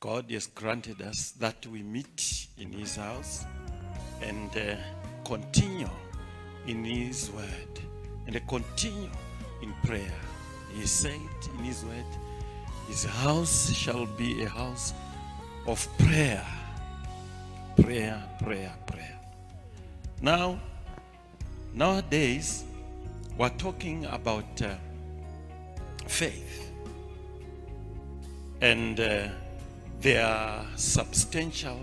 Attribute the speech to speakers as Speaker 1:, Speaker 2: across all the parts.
Speaker 1: God has granted us that we meet in His house and continue in His word and continue in prayer. He said in His word, His house shall be a house of prayer. Prayer, prayer, prayer. Now, nowadays, we're talking about faith. And there are substantial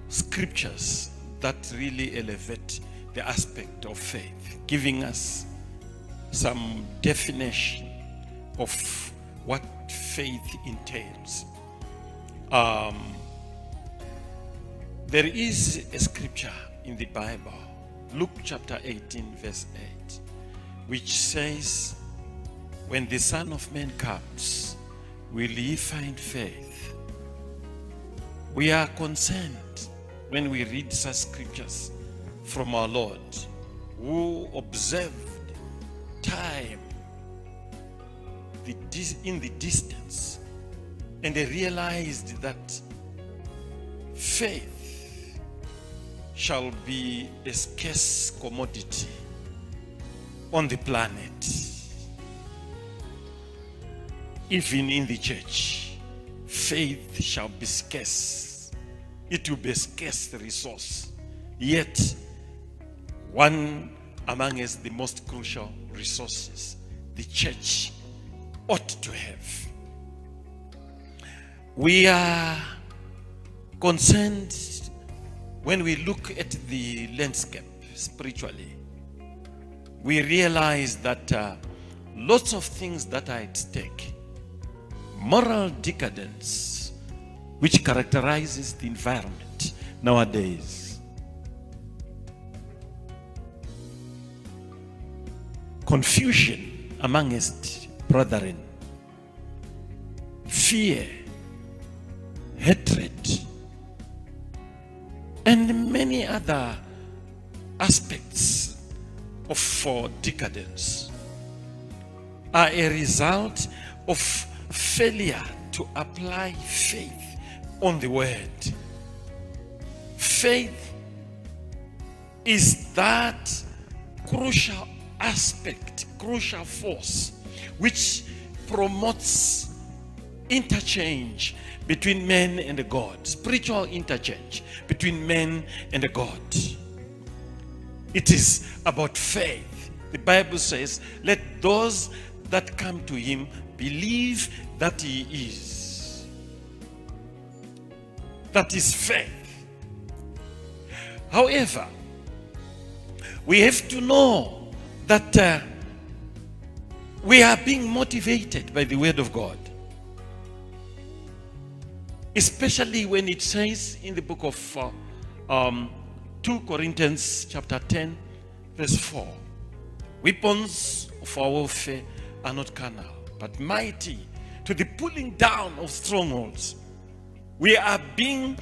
Speaker 1: scriptures that really elevate the aspect of faith, giving us some definition of what faith entails. There is a scripture in the Bible, Luke chapter 18, verse 8, which says, when the Son of Man comes, will He find faith? We are concerned when we read such scriptures from our Lord, who observed time in the distance and realized that faith shall be a scarce commodity on the planet. Even in the church, faith shall be scarce. It will be a scarce resource. Yet, one amongst the most crucial resources the church ought to have. We are concerned when we look at the landscape spiritually. We realize that lots of things that are at stake. Moral decadence, which characterizes the environment nowadays. Confusion amongst brethren. Fear, hatred, and many other aspects of decadence are a result of failure to apply faith on the word. Faith is that crucial aspect, crucial force, which promotes interchange between man and God, spiritual interchange between man and God. It is about faith. The Bible says, let those that come to Him believe that He is. That is faith. However, we have to know that we are being motivated by the Word of God. Especially when it says in the book of 2 Corinthians chapter 10, verse 4, weapons of our warfare are not carnal, but mighty to the pulling down of strongholds. We are being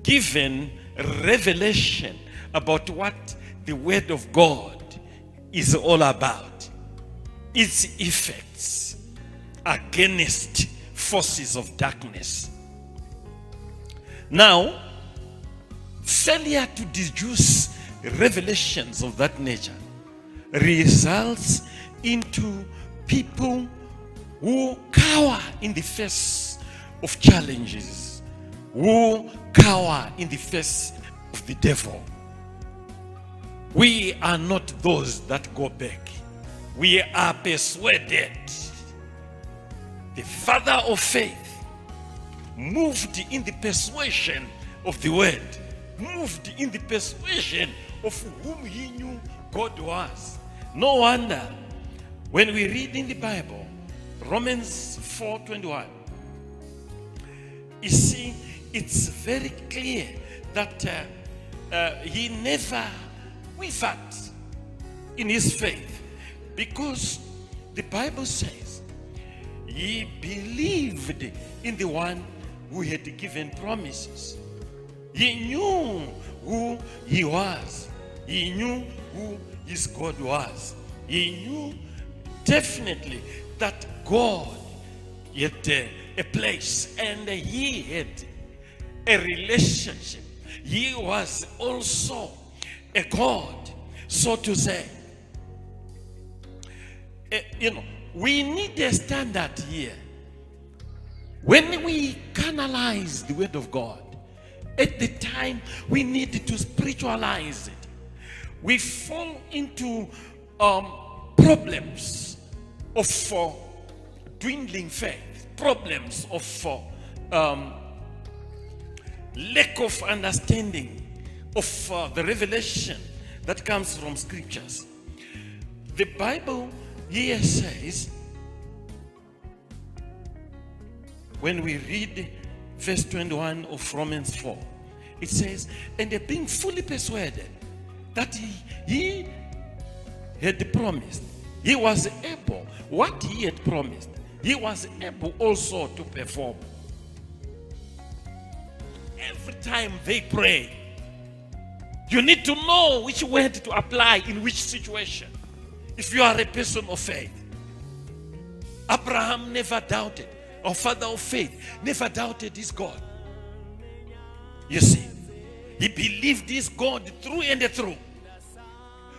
Speaker 1: given revelation about what the Word of God is all about. Its effects against forces of darkness. Now, failure to deduce revelations of that nature results into people who cower in the face of challenges, who cower in the face of the devil. We are not those that go back. We are persuaded. The father of faith moved in the persuasion of the word, moved in the persuasion of whom he knew God was. No wonder when we read in the Bible, Romans 4:21, you see, it's very clear that he never wavered in his faith, because the Bible says he believed in the one who had given promises. He knew who he was. He knew who his God was. He knew definitely that God had a place, and he had a relationship. He was also a God, so to say. We need a standard here. When we canalize the word of God, at the time we need to spiritualize it. We fall into problems of dwindling faith, problems of lack of understanding of the revelation that comes from scriptures. The Bible here says, when we read verse 21 of Romans 4, it says, and being fully persuaded that he had promised, he was able, what he had promised, he was able also to perform. Every time they pray, you need to know which word to apply in which situation. If you are a person of faith, Abraham never doubted, our father of faith never doubted his God. You see, he believed his God through and through.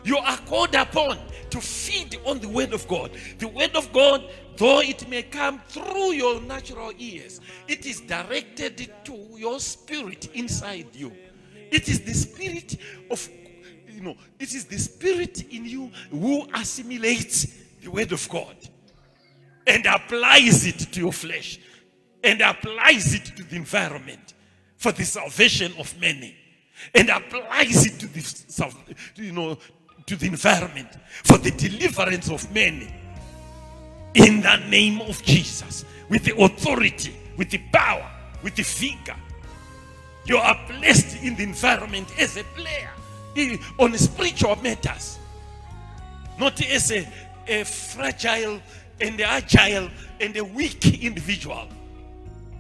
Speaker 1: You are called upon to feed on the word of God. The word of God, though it may come through your natural ears, it is directed to your spirit inside you. It is the spirit of, it is the spirit in you who assimilates the word of God and applies it to your flesh and applies it to the environment for the salvation of many, and applies it to the to the environment for the deliverance of many, in the name of Jesus, with the authority, with the power, with the vigor. You are placed in the environment as a player on spiritual matters, not as a fragile and agile and a weak individual,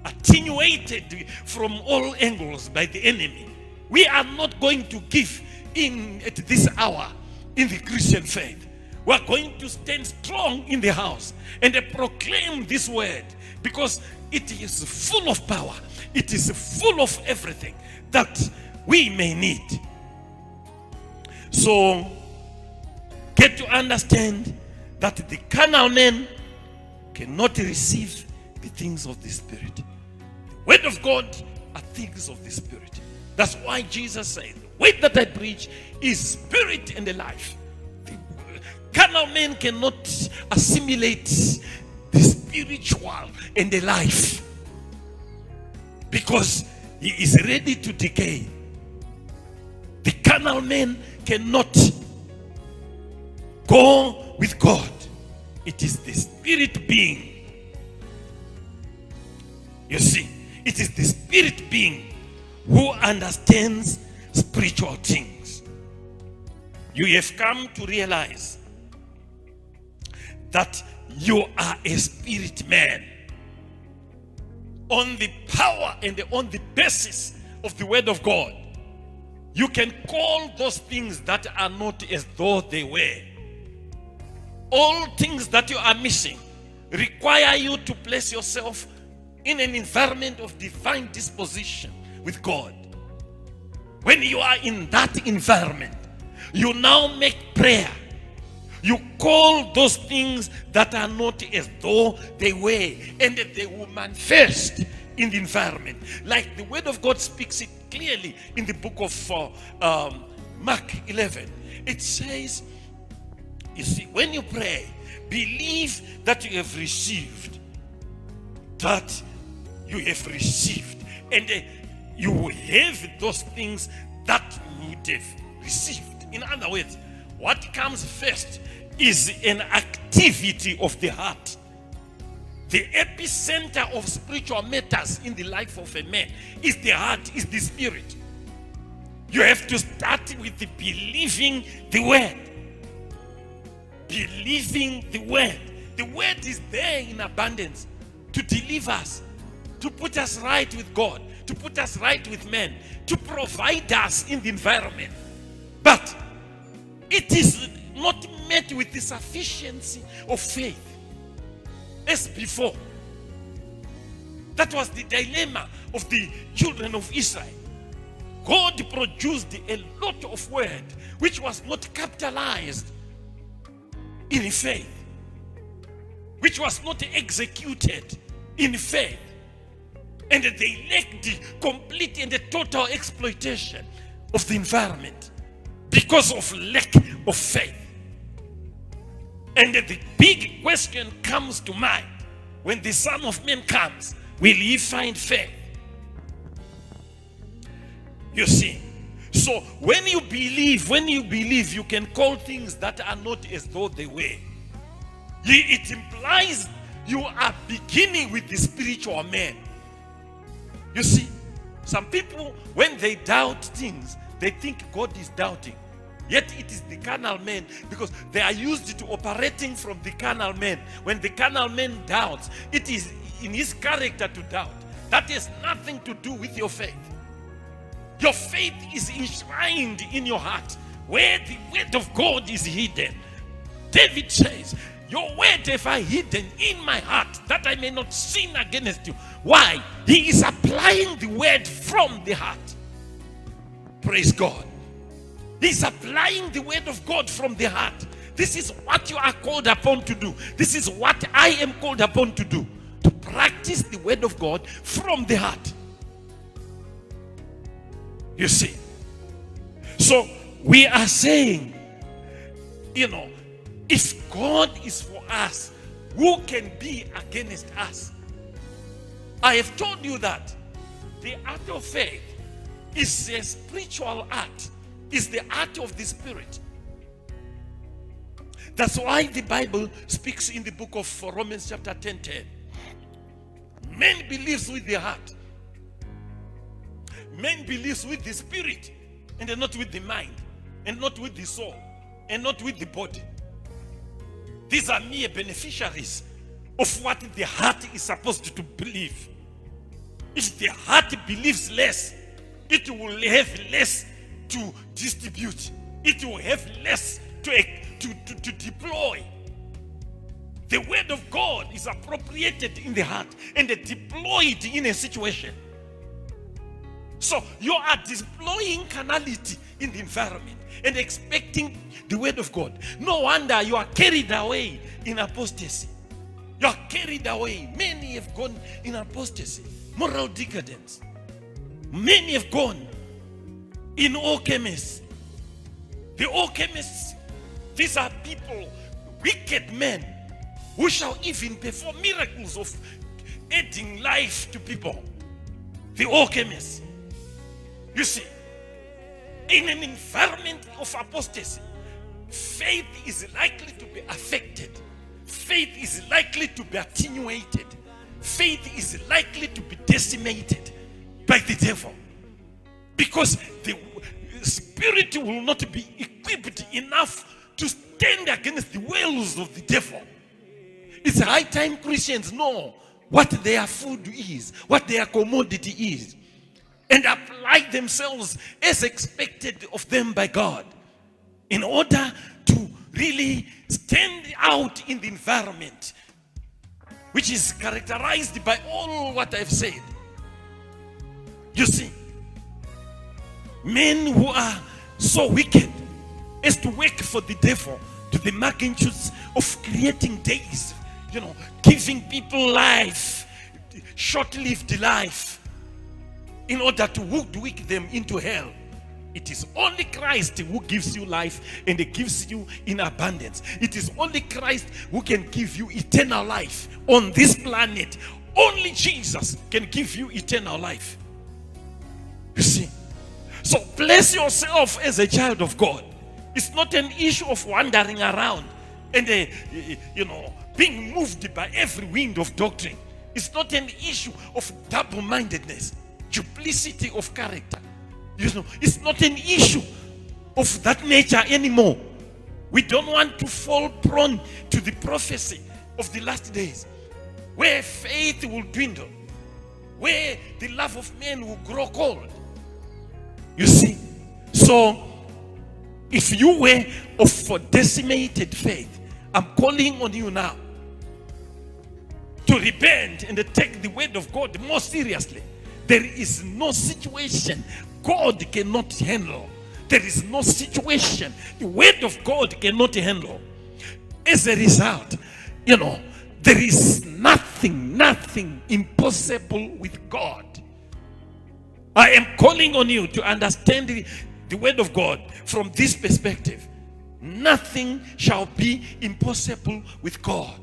Speaker 1: attenuated from all angles by the enemy. We are not going to give in at this hour in the Christian faith. We are going to stand strong in the house and proclaim this word, because it is full of power. It is full of everything that we may need. So get to understand that the carnal man cannot receive the things of the Spirit. The word of God are things of the Spirit. That's why Jesus said, the word that I preach is spirit and life. The carnal man cannot assimilate the spiritual and the life, because he is ready to decay. The carnal man cannot go with God. It is the spirit being. You see, it is the spirit being who understands spiritual things. You have come to realize that you are a spirit man. On the power and on the basis of the word of God, you can call those things that are not as though they were. All things that you are missing require you to place yourself in an environment of divine disposition with God. When you are in that environment, you now make prayer. You call those things that are not as though they were, and that they will manifest in the environment. Like the word of God speaks it clearly in the book of Mark 11. It says, you see, when you pray, believe that you have received. That you have received. And you will have those things that you would have received. In other words, what comes first is an activity of the heart. The epicenter of spiritual matters in the life of a man is the heart, is the spirit. You have to start with the believing the word. Believing the word. The word is there in abundance to deliver us, to put us right with God, to put us right with men, to provide us in the environment. But it is not met with the sufficiency of faith as before. That was the dilemma of the children of Israel. God produced a lot of word which was not capitalized in faith, which was not executed in faith, and they lacked the complete and the total exploitation of the environment because of lack of faith. And the big question comes to mind: when the Son of Man comes, will he find faith? You see, so when you believe, you can call things that are not as though they were. It implies you are beginning with the spiritual man. You see, some people, when they doubt things, they think God is doubting. Yet it is the carnal man, because they are used to operating from the carnal man. When the carnal man doubts, it is in his character to doubt. That has nothing to do with your faith. Your faith is enshrined in your heart, where the word of God is hidden. David says, your word have I hidden in my heart, that I may not sin against you. Why? He is applying the word from the heart. Praise God. He's applying the word of God from the heart. This is what you are called upon to do. This is what I am called upon to do. To practice the word of God from the heart. You see. So we are saying, you know, if God is for us, who can be against us? I have told you that the art of faith is a spiritual art. Is the art of the Spirit. That's why the Bible speaks in the book of Romans chapter 10:10. Man believes with the heart. Man believes with the spirit, and not with the mind, and not with the soul, and not with the body. These are mere beneficiaries of what the heart is supposed to believe. If the heart believes less, it will have less to distribute. It will have less to deploy. The word of God is appropriated in the heart and deployed in a situation. So you are deploying carnality in the environment and expecting the word of God. No wonder you are carried away in apostasy. You are carried away. Many have gone in apostasy, moral decadence. Many have gone in alchemists. The alchemists, these are people, wicked men, who shall even perform miracles of adding life to people. The alchemists. You see, in an environment of apostasy, faith is likely to be affected. Faith is likely to be attenuated. Faith is likely to be decimated by the devil. Because the spirit will not be equipped enough to stand against the wills of the devil. It's high time Christians know what their food is, what their commodity is, and apply themselves as expected of them by God in order to really stand out in the environment which is characterized by all what I've said. You see, men who are so wicked as to work for the devil to the magnitudes of creating days, you know, giving people life, short-lived life, in order to hoodwink them into hell. It is only Christ who gives you life and it gives you in abundance. It is only Christ who can give you eternal life on this planet. Only Jesus can give you eternal life. You see? So place yourself as a child of God. It's not an issue of wandering around and you know, being moved by every wind of doctrine. It's not an issue of double-mindedness, duplicity of character. You know, it's not an issue of that nature anymore. We don't want to fall prone to the prophecy of the last days, where faith will dwindle, where the love of men will grow cold. You see, so if you were of decimated faith, I'm calling on you now to repent and take the word of God more seriously. There is no situation God cannot handle. There is no situation the word of God cannot handle. As a result, there is nothing impossible with God. I am calling on you to understand the word of God from this perspective. Nothing shall be impossible with God.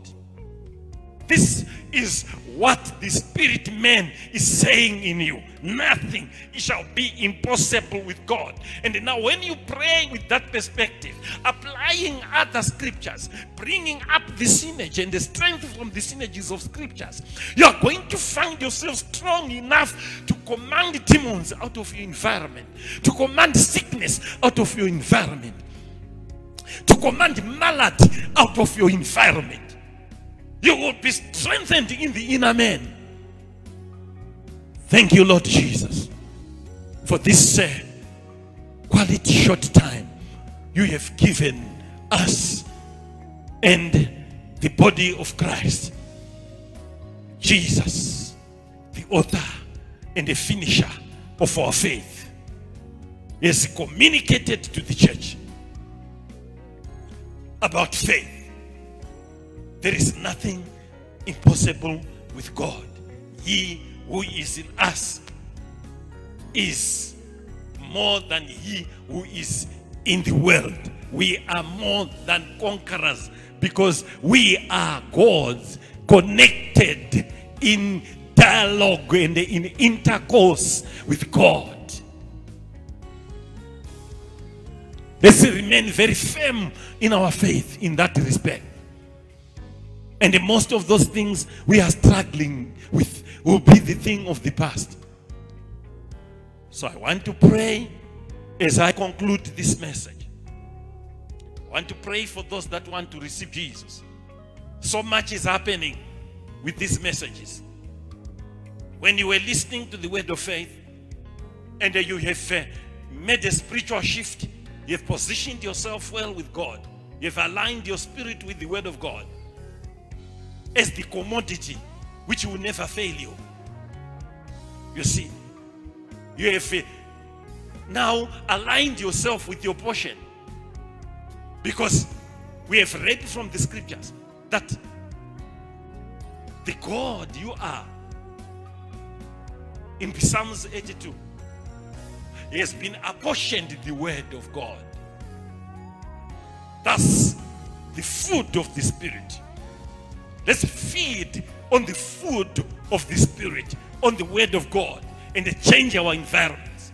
Speaker 1: This is what the spirit man is saying in you. Nothing shall be impossible with God. And now when you pray with that perspective, applying other scriptures, bringing up the synergy and the strength from the synergies of scriptures, you are going to find yourself strong enough to command demons out of your environment, to command sickness out of your environment, to command malady out of your environment. You will be strengthened in the inner man. Thank you, Lord Jesus, for this quality short time you have given us and the body of Christ. Jesus, the author and the finisher of our faith, has communicated to the church about faith. There is nothing impossible with God. He who is in us is more than he who is in the world. We are more than conquerors because we are God's, connected in dialogue and in intercourse with God. Let's remain very firm in our faith in that respect. And most of those things we are struggling with will be the thing of the past. So I want to pray as I conclude this message. I want to pray for those that want to receive Jesus. So much is happening with these messages. When you were listening to the word of faith and you have made a spiritual shift, you have positioned yourself well with God, you have aligned your spirit with the word of God as the commodity which will never fail you. You see, you have now aligned yourself with your portion, because we have read from the scriptures that the God you are, in Psalms 82, he has been apportioned the word of God. That's the food of the Spirit. Let's feed on the food of the Spirit, on the word of God, and change our environments.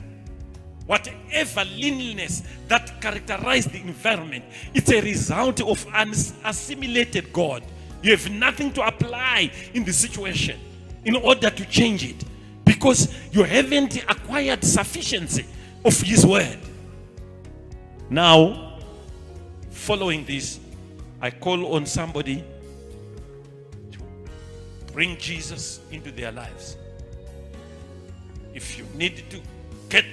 Speaker 1: Whatever leanness that characterizes the environment, it's a result of an assimilated God. You have nothing to apply in the situation in order to change it, because you haven't acquired sufficiency of his word. Now, following this, I call on somebody to bring Jesus into their lives. If you need to get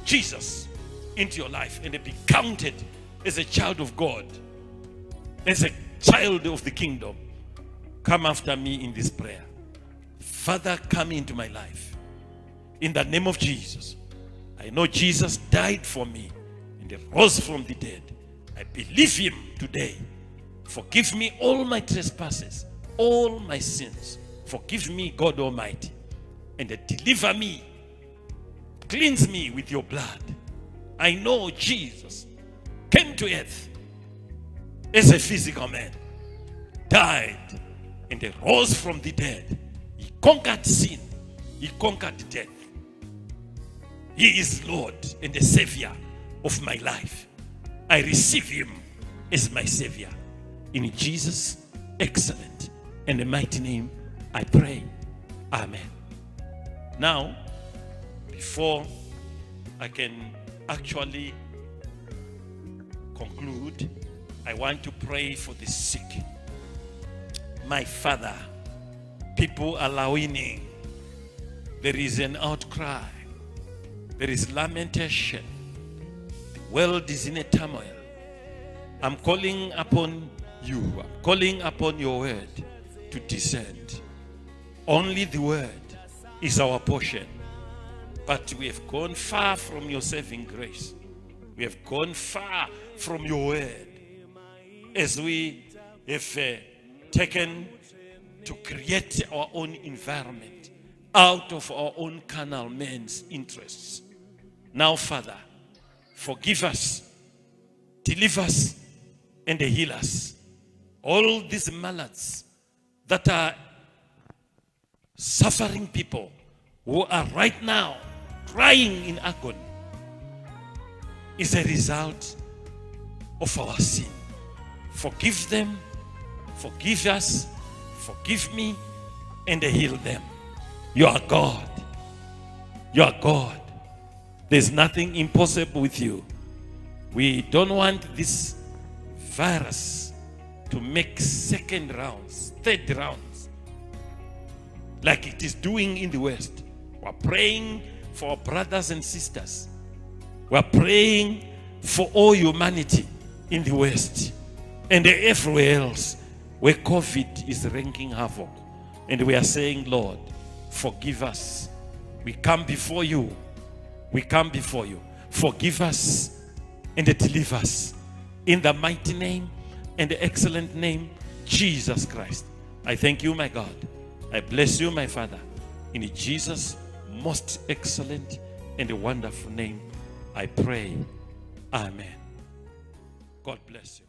Speaker 1: Jesus into your life and be counted as a child of God, as a child of the kingdom, come after me in this prayer. Father, come into my life. In the name of Jesus. I know Jesus died for me and rose from the dead. I believe him today. Forgive me all my trespasses, all my sins. Forgive me, God Almighty, and deliver me. Cleanse me with your blood. I know Jesus came to earth as a physical man, died, and rose from the dead. He conquered sin. He conquered death. He is Lord and the Savior of my life. I receive him as my Savior. In Jesus' excellent and mighty name, I pray. Amen. Now, before I can actually conclude, I want to pray for the sick. My Father, people are whining. There is an outcry. There is lamentation. The world is in a turmoil. I'm calling upon you. I'm calling upon your word to descend. Only the word is our portion. But we have gone far from your saving grace. We have gone far from your word. As we have taken to create our own environment out of our own carnal man's interests. Now, Father, forgive us, deliver us, and heal us. All these maladies that are suffering people who are right now crying in agony is a result of our sin. Forgive them, forgive us, forgive me, and heal them. You are God. You are God. There's nothing impossible with you. We don't want this virus to make second rounds, third rounds, like it is doing in the West. We're praying for our brothers and sisters. We're praying for all humanity in the West and everywhere else where COVID is wreaking havoc. And we are saying, Lord, forgive us. We come before you. We come before you. Forgive us and deliver us. In the mighty name and the excellent name, Jesus Christ. I thank you, my God. I bless you, my Father. In Jesus' most excellent and wonderful name, I pray. Amen. God bless you.